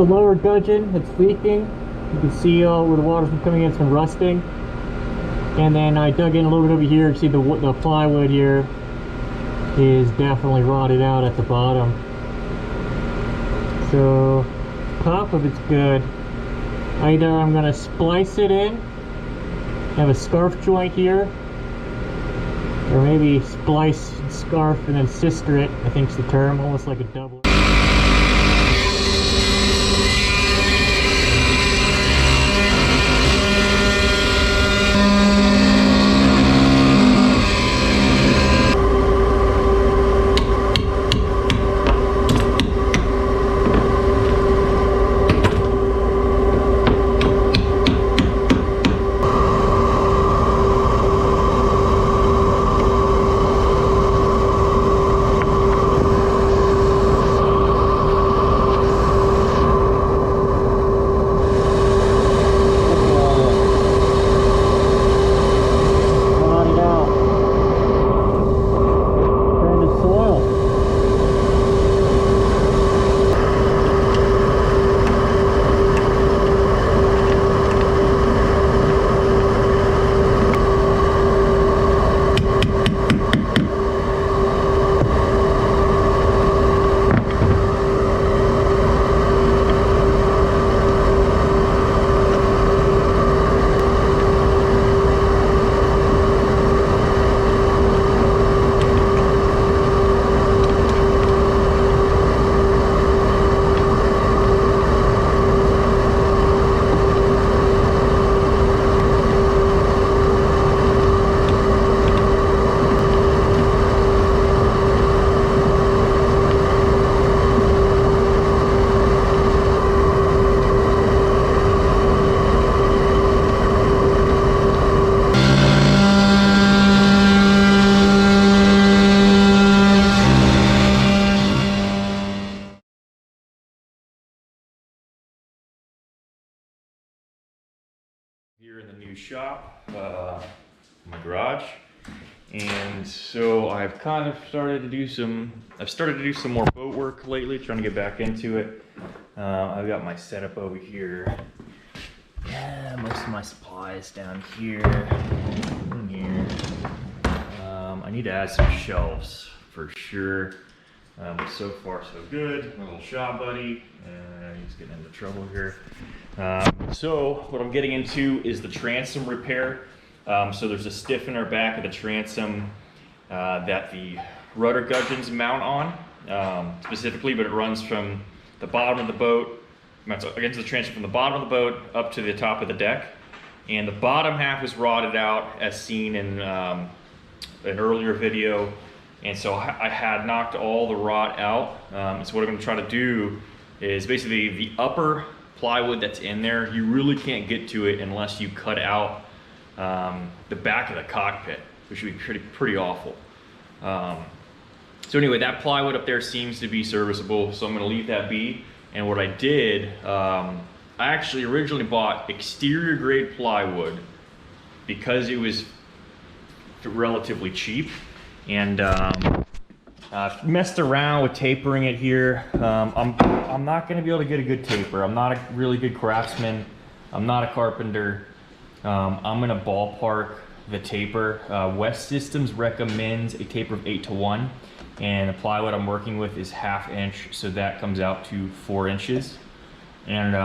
the lower gudgeon that's leaking. You can see where the water's been coming in, some rusting. And then I dug in a little bit over here. You see the plywood here is definitely rotted out at the bottom. So top of it's good. Either I'm going to splice it in, have a scarf joint here, or maybe splice, scarf, and then sister it, I think's the term, almost like a double. Here in the new shop, my garage, and so I've kind of started to do some more boat work lately, trying to get back into it. I've got my setup over here. Most of my supplies down here. In here. I need to add some shelves for sure. But so far so good. My little shop buddy, he's getting into trouble here. So what I'm getting into is the transom repair. So there's a stiffener back of the transom that the rudder gudgeons mount on, specifically, but it runs from the bottom of the boat, against the transom from the bottom of the boat up to the top of the deck. And the bottom half is rotted out, as seen in an earlier video. And so I had knocked all the rot out. So what I'm gonna try to do is basically the upper plywood that's in there, you really can't get to it unless you cut out the back of the cockpit, which would be pretty awful. So anyway, that plywood up there seems to be serviceable, so I'm gonna leave that be. And what I did, I actually originally bought exterior grade plywood because it was relatively cheap. And messed around with tapering it here. I'm not going to be able to get a good taper. I'm not a really good craftsman. I'm not a carpenter. I'm going to ballpark the taper. West Systems recommends a taper of 8:1, and the plywood I'm working with is 1/2 inch, so that comes out to 4 inches. And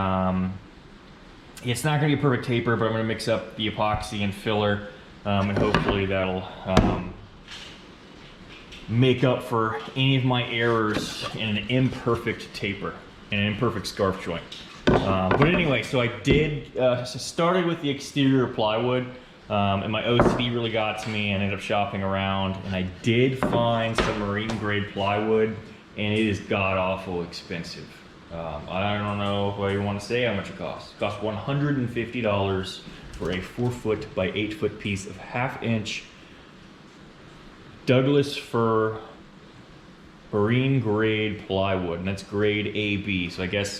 it's not going to be a perfect taper, but I'm going to mix up the epoxy and filler, and hopefully that'll make up for any of my errors in an imperfect taper and an imperfect scarf joint. But anyway, so I did started with the exterior plywood, and my OCD really got to me. I ended up shopping around, and I did find some marine grade plywood, and it is god awful expensive. I don't know what you want to say how much it costs. It costs $150 for a 4 foot by 8 foot piece of 1/2 inch Douglas fir marine grade plywood, and that's grade AB. So I guess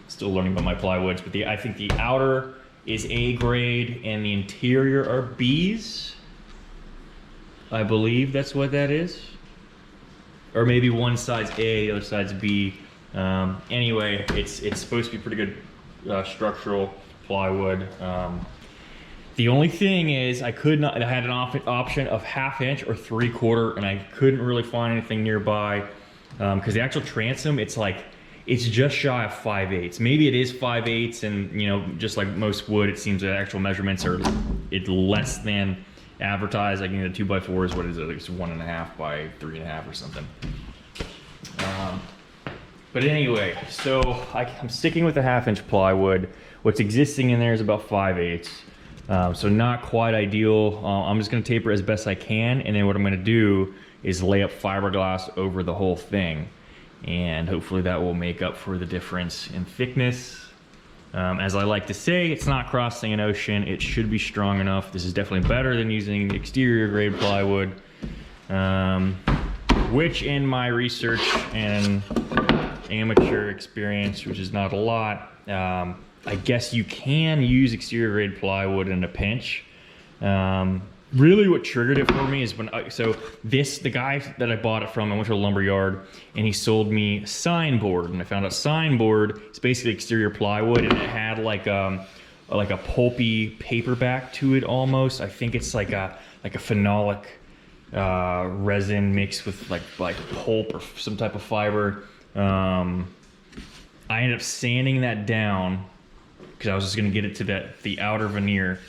still learning about my plywoods, but I think the outer is A grade and the interior are B's. I believe that's what that is. Or maybe one side's A, the other side's B. Anyway, it's supposed to be pretty good structural plywood. The only thing is I had an option of 1/2 inch or 3/4, and I couldn't really find anything nearby because the actual transom, it's just shy of 5/8. Maybe it is 5/8, and you know, just like most wood, it seems that actual measurements are less than advertised. Like, you know, the 2x4 is what is it? It's 1.5 by 3.5 or something. But anyway, so I'm sticking with the 1/2 inch plywood. What's existing in there is about 5/8. So not quite ideal. I'm just gonna taper as best I can, and then what I'm gonna do is lay up fiberglass over the whole thing. And hopefully that will make up for the difference in thickness. As I like to say, it's not crossing an ocean. It should be strong enough. This is definitely better than using exterior grade plywood, which in my research and amateur experience, which is not a lot, I guess you can use exterior grade plywood in a pinch. Really what triggered it for me is when, the guy that I bought it from, I went to a lumber yard and he sold me sign board, and I found out sign board is basically exterior plywood, and it had like a pulpy paperback to it almost. I think it's like a phenolic resin mixed with like pulp or some type of fiber. I ended up sanding that down because I was just gonna get it to the outer veneer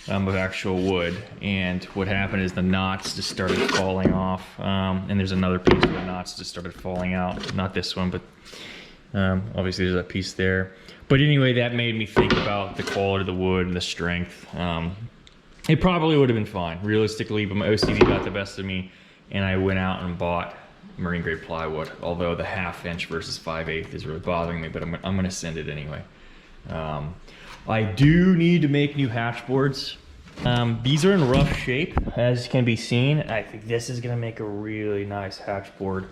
of actual wood, and what happened is the knots just started falling off, and there's another piece where the knots just started falling out. Not this one, but obviously there's that piece there. But anyway, that made me think about the quality of the wood and the strength. It probably would have been fine, realistically, but my OCD got the best of me, and I went out and bought marine grade plywood, although the 1/2 inch versus 5/8 is really bothering me, but I'm gonna send it anyway. I do need to make new hatch boards. These are in rough shape, as can be seen. I think this is gonna make a really nice hatch board.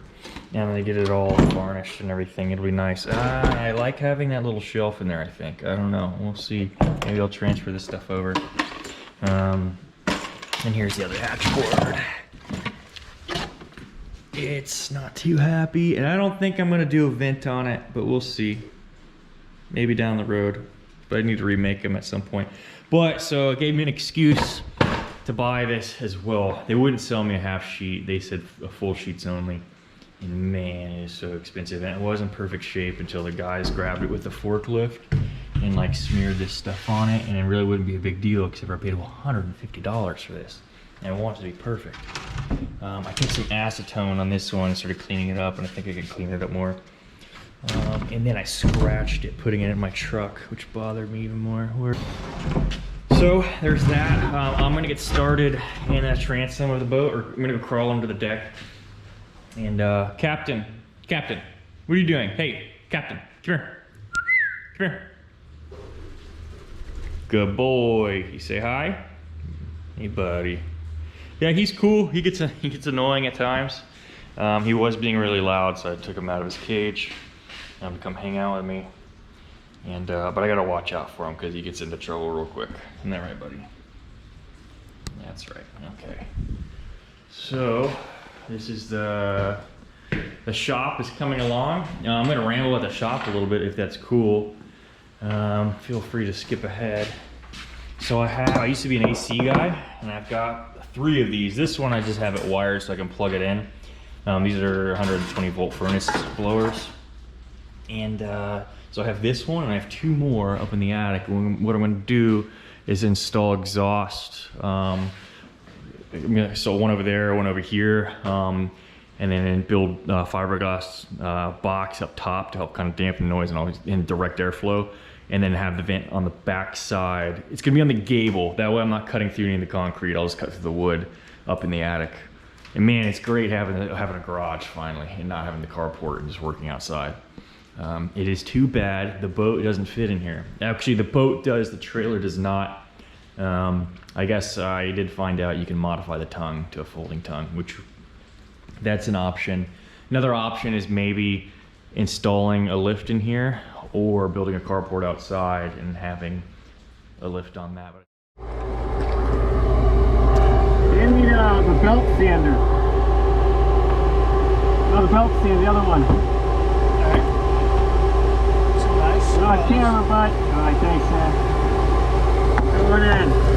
And I'm gonna get it all varnished and everything. It'll be nice. I like having that little shelf in there, I think. I don't know, we'll see. Maybe I'll transfer this stuff over. And here's the other hatch board. It's not too happy, and I don't think I'm gonna do a vent on it, but we'll see. Maybe down the road, but I need to remake them at some point. But so it gave me an excuse to buy this as well. They wouldn't sell me a half sheet. They said a full sheets only. And man, it is so expensive. And it was in perfect shape until the guys grabbed it with the forklift and like smeared this stuff on it. And it really wouldn't be a big deal, except for I paid $150 for this. And I want it to be perfect. I put some acetone on this one and started cleaning it up, and I think I can clean it up more. And then I scratched it putting it in my truck, which bothered me even more. So there's that. I'm gonna get started in a transom of the boat, or I'm gonna go crawl under the deck. And Captain, what are you doing? Hey, Captain, come here. Come here. Good boy. You say hi? Hey, buddy. Yeah, he's cool. He gets annoying at times. He was being really loud, so I took him out of his cage to come hang out with me. And but I gotta watch out for him because he gets into trouble real quick. Isn't that right, buddy? That's right. Okay. So this is the shop is coming along. I'm gonna ramble at the shop a little bit if that's cool. Feel free to skip ahead. So I used to be an AC guy, and I've got 3 of these. This one I just have it wired so I can plug it in. These are 120 volt furnace blowers. And so I have this one, and I have 2 more up in the attic. What I'm gonna do is install exhaust. So one over there, one over here, and then build fiberglass box up top to help kind of dampen noise and always in direct airflow. And then have the vent on the back side. It's gonna be on the gable. That way I'm not cutting through any of the concrete. I'll just cut through the wood up in the attic. And man, it's great having a garage finally and not having the carport and just working outside. It is too bad the boat doesn't fit in here. Actually, the boat does, the trailer does not. I guess I did find out you can modify the tongue to a folding tongue, which that's an option. Another option is maybe installing a lift in here or building a carport outside and having a lift on that. Hand me the belt sander. No, the belt sander, the other one. Alright. on camera, bud. Alright, thanks, Sam. Going in.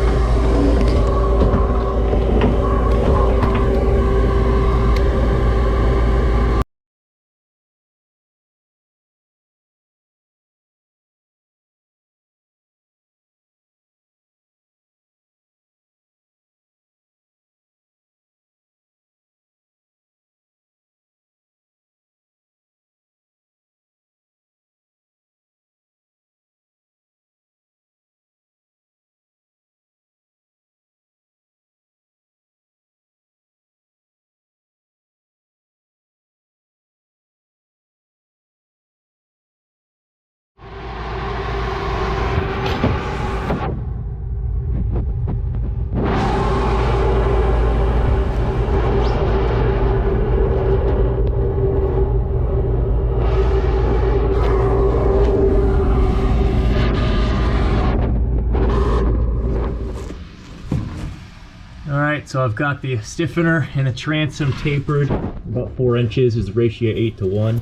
Alright, so I've got the stiffener and the transom tapered about 4 inches, is the ratio 8 to 1.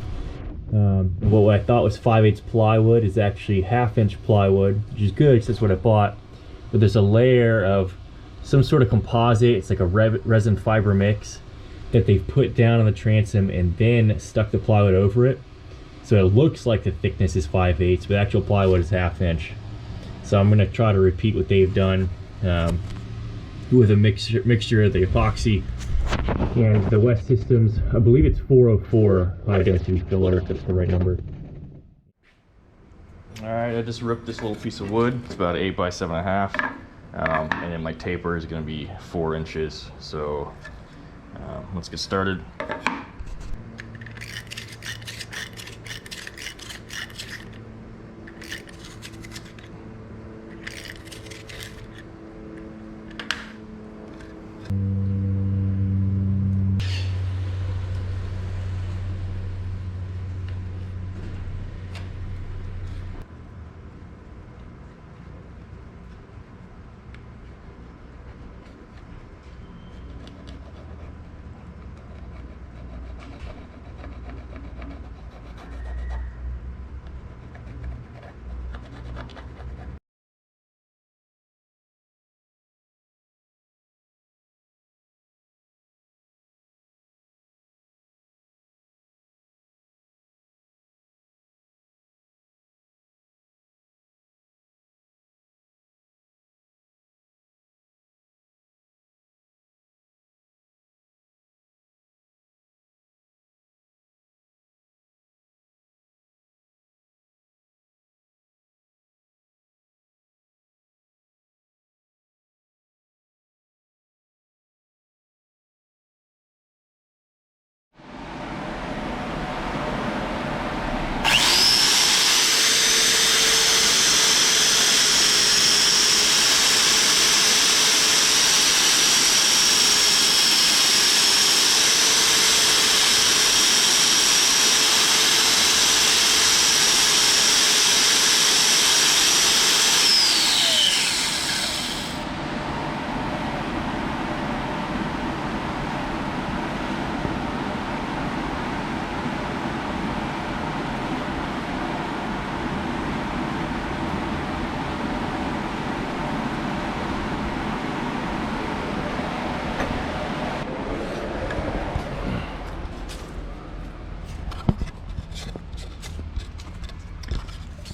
What I thought was 5/8 plywood is actually 1/2 inch plywood, which is good because that's what I bought. But there's a layer of some sort of composite, it's like a resin fiber mix that they've put down on the transom and then stuck the plywood over it. So it looks like the thickness is 5/8, but the actual plywood is 1/2 inch. So I'm going to try to repeat what they've done. With a mixture of the epoxy and the West Systems, I believe it's 404 high density filler, if that's the right number. Alright, I just ripped this little piece of wood. It's about 8 by 7.5, and then my taper is going to be 4 inches. So let's get started.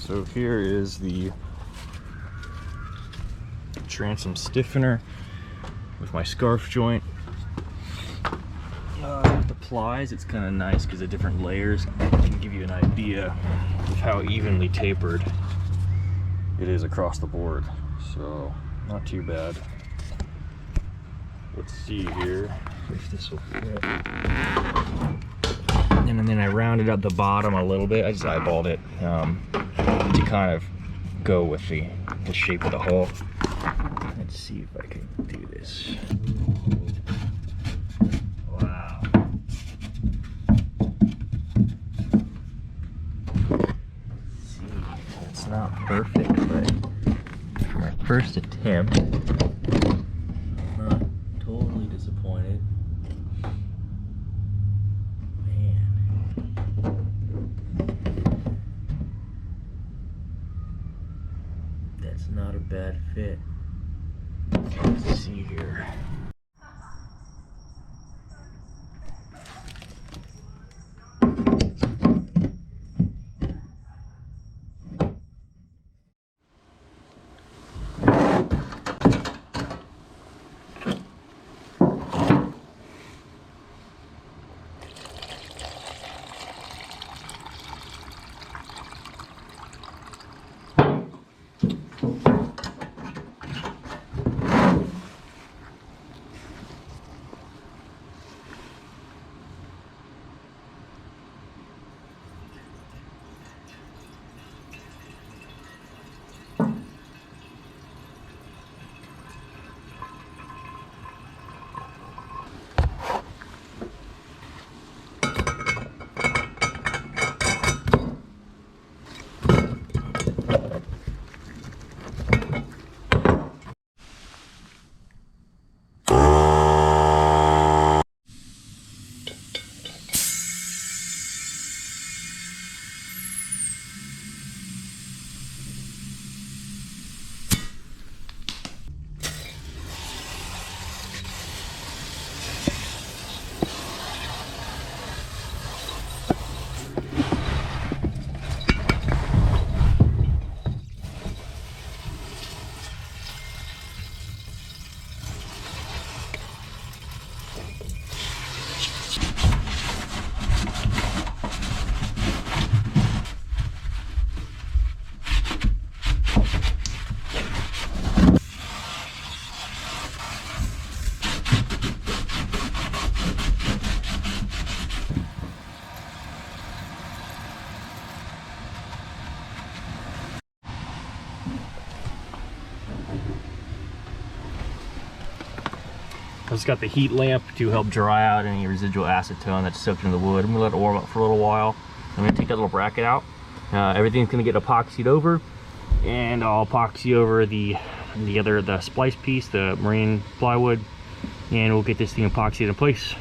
So here is the transom stiffener with my scarf joint. With the plies, it's kind of nice because the different layers can give you an idea of how evenly tapered it is across the board. So not too bad. Let's see here if this will fit. And then I rounded up the bottom a little bit. I just eyeballed it to kind of go with the shape of the hull. Let's see if I can do this. Wow. See, it's not perfect, but for my first attempt, I'm not totally disappointed. not a bad fit. Let's see here. I just got the heat lamp to help dry out any residual acetone that's soaked in the wood. I'm gonna let it warm up for a little while. I'm gonna take that little bracket out. Everything's gonna get epoxied over, and I'll epoxy over the splice piece, the marine plywood, and we'll get this thing epoxied in place.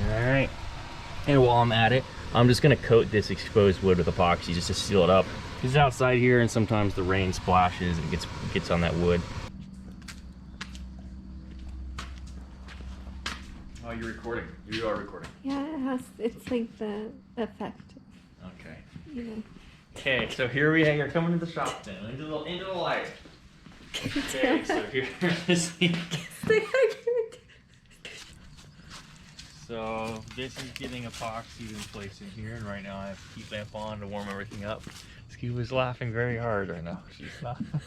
All right. And while I'm at it, I'm just gonna coat this exposed wood with epoxy just to seal it up. It's outside here, and sometimes the rain splashes and gets on that wood. Oh, you're recording. You are recording. Yeah, it's like the effect. Okay. You know. Okay, so here we are coming to the shop then, into the light. Okay, so here is the... So this is getting epoxied in place in here, and right now I have a heat lamp on to warm everything up. Scuba's laughing very hard right now. She's laughing.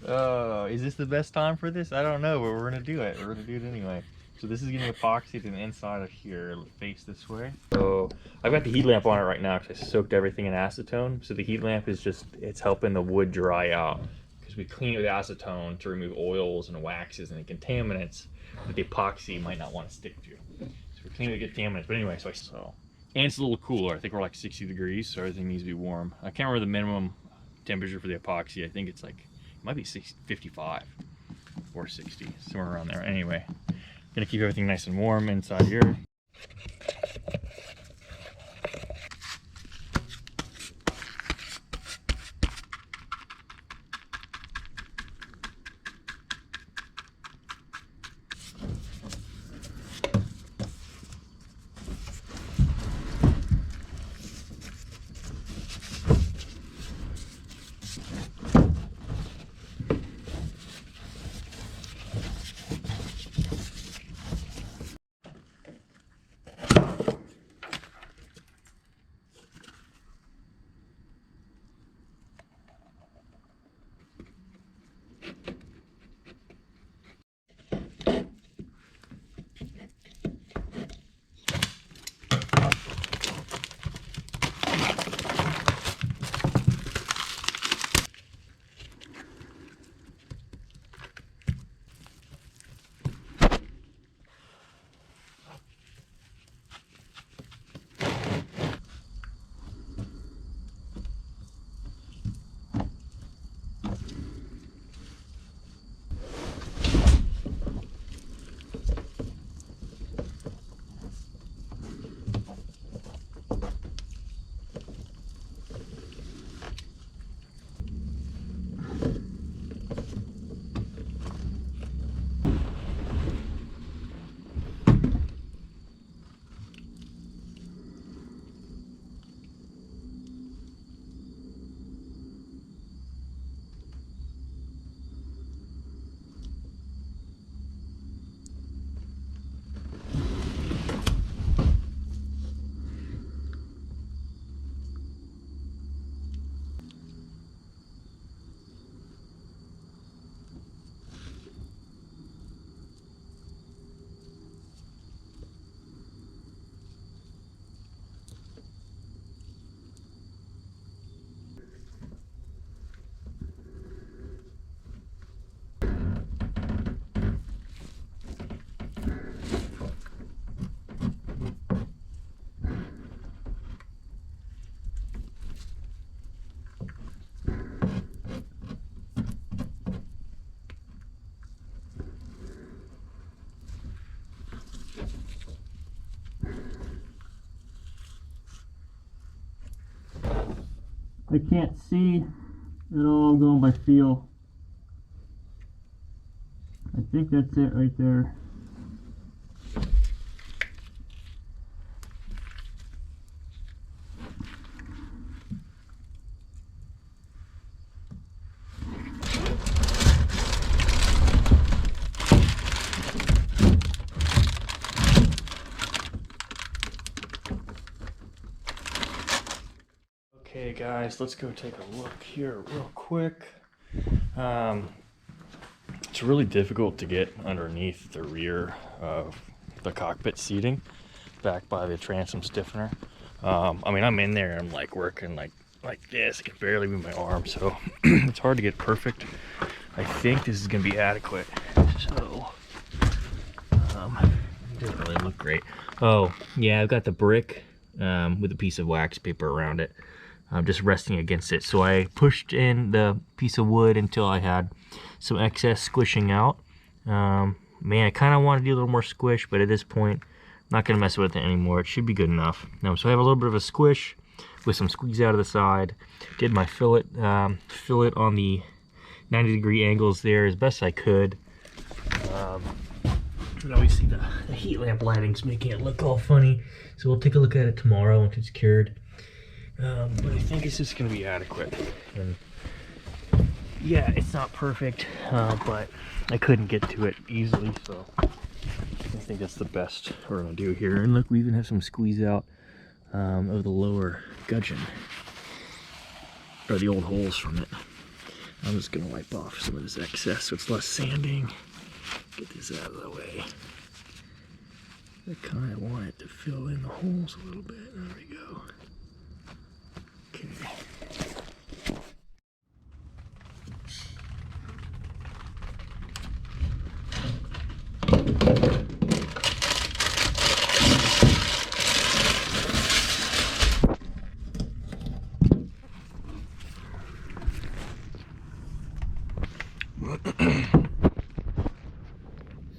Oh, is this the best time for this? I don't know, but we're gonna do it. We're gonna do it anyway. So this is getting epoxied in the inside of here. It'll face this way. So I've got the heat lamp on it right now because I soaked everything in acetone. So the heat lamp is it's helping the wood dry out, because we clean it with acetone to remove oils and waxes and the contaminants that the epoxy might not want to stick to. So we're cleaning the contaminants. But anyway, and it's a little cooler. I think we're like 60 degrees, so everything needs to be warm. I can't remember the minimum temperature for the epoxy. I think it's like, it might be 55 or 60, somewhere around there. Anyway, gonna keep everything nice and warm inside here. I can't see at all. I'm going by feel. I think that's it right there. Okay guys, let's go take a look here real quick. It's really difficult to get underneath the rear of the cockpit seating back by the transom stiffener. I mean, I'm in there, I'm like working like this. I can barely move my arm, so it's hard to get perfect. I think this is gonna be adequate. So it doesn't really look great. Oh yeah, I've got the brick with a piece of wax paper around it. I'm just resting against it. So I pushed in the piece of wood until I had some excess squishing out. Man, I kind of want to do a little more squish, but at this point, I'm not going to mess with it anymore. It should be good enough. So I have a little bit of a squish with some squeeze out of the side. Did my fillet on the 90-degree angles there as best I could. And obviously the heat lamp lighting's making it look all funny. So we'll take a look at it tomorrow once it's cured. But I think it's just going to be adequate. And yeah, it's not perfect, but I couldn't get to it easily, so I think that's the best we're going to do here. And look, we even have some squeeze out of the lower gudgeon, or the old holes from it. I'm just going to wipe off some of this excess so it's less sanding. Get this out of the way. I kind of want it to fill in the holes a little bit. There we go. Okay.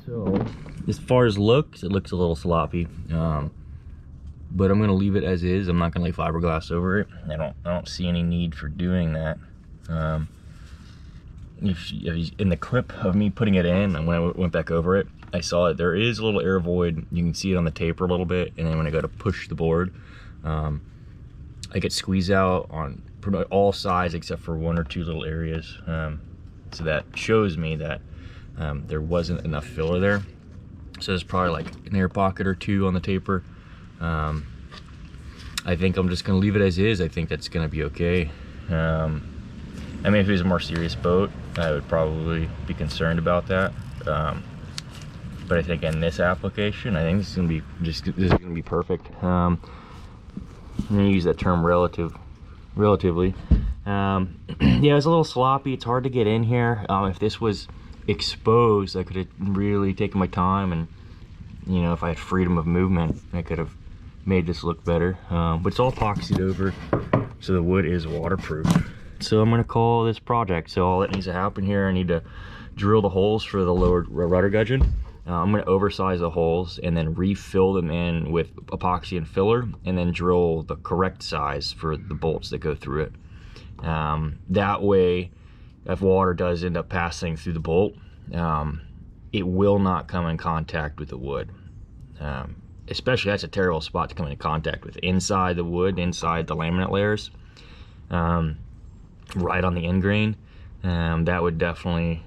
So, as far as looks, it looks a little sloppy. But I'm gonna leave it as is. I'm not gonna lay fiberglass over it. I don't see any need for doing that. In the clip of me putting it in, and when I went back over it, I saw it. There is a little air void. You can see it on the taper a little bit, and then when I go to push the board, I get squeeze out on pretty much all sides except for one or two little areas. So that shows me that there wasn't enough filler there. So there's probably like an air pocket or two on the taper. I think I'm just gonna leave it as is. I think that's gonna be okay. I mean, if it was a more serious boat, I would probably be concerned about that. But I think in this application, I think this is gonna be perfect. I'm gonna use that term relatively. Yeah, it's a little sloppy. It's hard to get in here. If this was exposed, I could have really taken my time, and you know, if I had freedom of movement, I could have made this look better. But it's all epoxied over, so the wood is waterproof. So I'm gonna call this project. So all that needs to happen here, I need to drill the holes for the lower rudder gudgeon. I'm gonna oversize the holes and then refill them in with epoxy and filler, and then drill the correct size for the bolts that go through it. That way, if water does end up passing through the bolt, it will not come in contact with the wood. Especially, that's a terrible spot to come into contact with. Inside the wood, inside the laminate layers, right on the end grain. That would definitely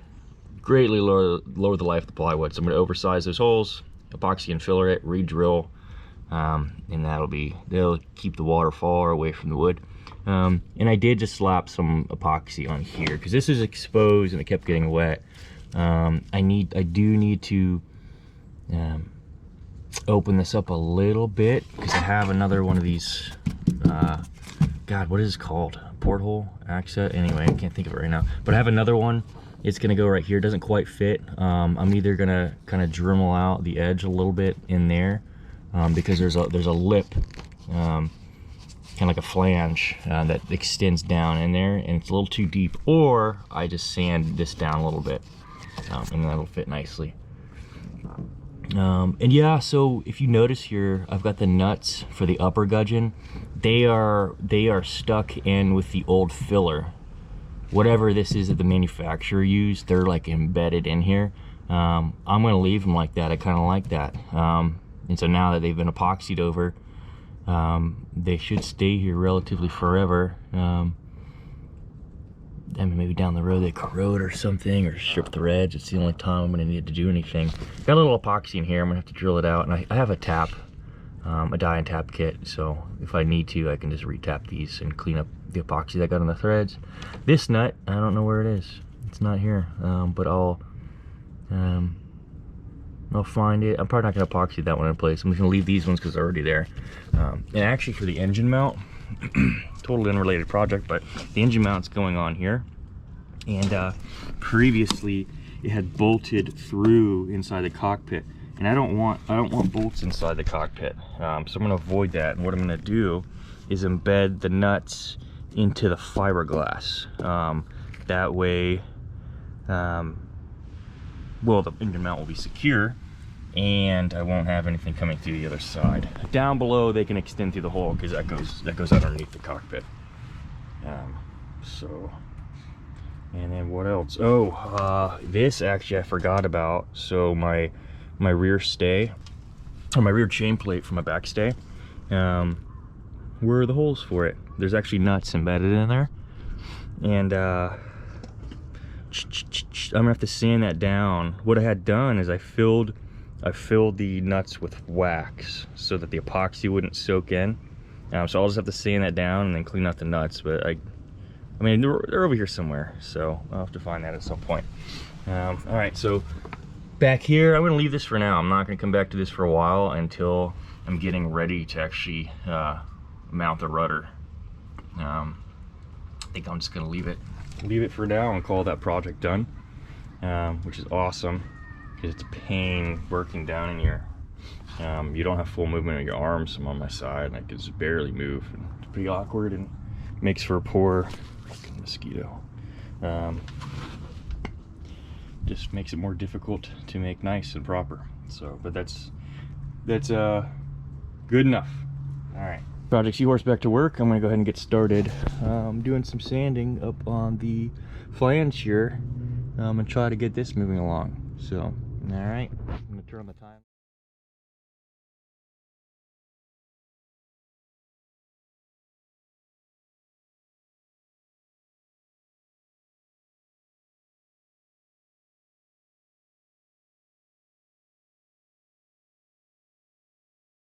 greatly lower the life of the plywood. So I'm going to oversize those holes, epoxy and filler it, re-drill, and they'll keep the water far away from the wood. And I did just slap some epoxy on here because this is exposed and it kept getting wet. I do need to open this up a little bit because I have another one of these, God, what is this called? Porthole access? Anyway, I can't think of it right now. But I have another one. It's gonna go right here. It doesn't quite fit. I'm either gonna kind of Dremel out the edge a little bit in there because there's a lip, kind of like a flange that extends down in there, and it's a little too deep. Or I just sand this down a little bit, and that'll fit nicely. And yeah, so if you notice here, I've got the nuts for the upper gudgeon. They are stuck in with the old filler. Whatever this is that the manufacturer used, they're like embedded in here. I'm gonna leave them like that. I kind of like that. And so now that they've been epoxied over, they should stay here relatively forever. I mean, maybe down the road they corrode or something, or strip the edge. It's the only time I'm gonna need to do anything. Got a little epoxy in here. I'm gonna have to drill it out, and I have a tap, a die and tap kit. So if I need to, I can just retap these and clean up the epoxy that got on the threads. This nut, I don't know where it is. It's not here, but I'll find it. I'm probably not gonna epoxy that one in place. I'm just gonna leave these ones because they're already there. And actually, for the engine mount, totally unrelated project, but the engine mount's going on here. And previously, it had bolted through inside the cockpit, and I don't want bolts inside the cockpit. So I'm gonna avoid that. And what I'm gonna do is embed the nuts into the fiberglass. That way, well, the engine mount will be secure, and I won't have anything coming through the other side. Down below, they can extend through the hole because that goes underneath the cockpit. So, and then what else? Oh, this actually I forgot about. So my rear stay, or my rear chain plate for my back stay, where are the holes for it? There's actually nuts embedded in there, and I'm gonna have to sand that down. What I had done is I filled the nuts with wax so that the epoxy wouldn't soak in. So I'll just have to sand that down and then clean out the nuts. But I mean, they're over here somewhere, so I'll have to find that at some point. All right, so back here, I'm gonna leave this for now. I'm not gonna come back to this for a while until I'm getting ready to actually mount the rudder. I think I'm just gonna leave it for now and call that project done, which is awesome. It's a pain working down in here. You don't have full movement of your arms. I'm on my side and I can just barely move. And it's pretty awkward and makes for a poor fucking mosquito. Just makes it more difficult to make nice and proper. So, but that's good enough. All right. Project Seahorse back to work. I'm gonna go ahead and get started. Doing some sanding up on the flange here, and try to get this moving along. So, all right, I'm gonna turn on the time.